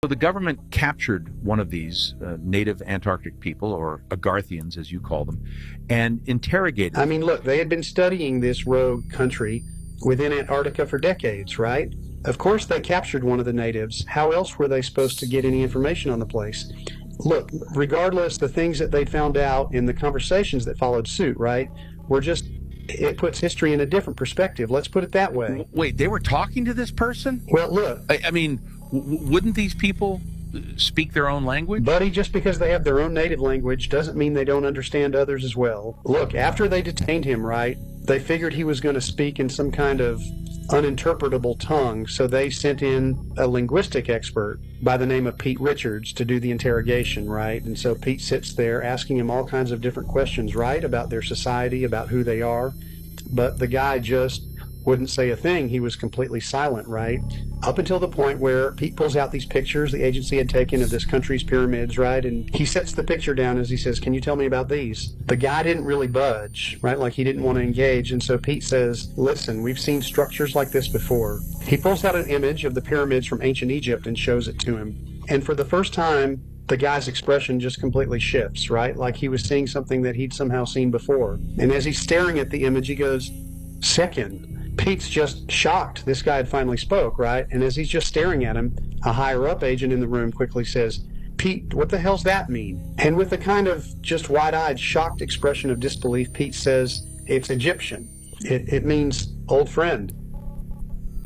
So the government captured one of these native Antarctic people, or agarthians as you call them, and interrogated them. I mean, look, they had been studying this rogue country within Antarctica for decades, right? Of course they captured one of the natives. How else were they supposed to get any information on the place? Look, regardless, the things that they'd found out in the conversations that followed suit, right, were just, it puts history in a different perspective. Let's put it that way. Wait, they were talking to this person? Well, look, I mean, wouldn't these people speak their own language? buddy, just because they have their own native language doesn't mean they don't understand others as well. Look, after they detained him, right, they figured he was going to speak in some kind of uninterpretable tongue, so they sent in a linguistic expert by the name of Pete Richards to do the interrogation, right? And so Pete sits there asking him all kinds of different questions, right, about their society, about who they are, but the guy just wouldn't say a thing. He was completely silent, right? Up until the point where Pete pulls out these pictures the agency had taken of this country's pyramids, right? And he sets the picture down as he says, "Can you tell me about these?" The guy didn't really budge, right? Like he didn't want to engage. And so Pete says, "Listen, we've seen structures like this before." He pulls out an image of the pyramids from ancient Egypt and shows it to him. And for the first time, the guy's expression just completely shifts, right? Like he was seeing something that he'd somehow seen before. And as he's staring at the image, he goes, "Second." Pete's just shocked this guy had finally spoke, right? And as he's just staring at him, a higher-up agent in the room quickly says, "Pete, what the hell's that mean?" And with a kind of just wide-eyed, shocked expression of disbelief, Pete says, "It's Egyptian. It means old friend."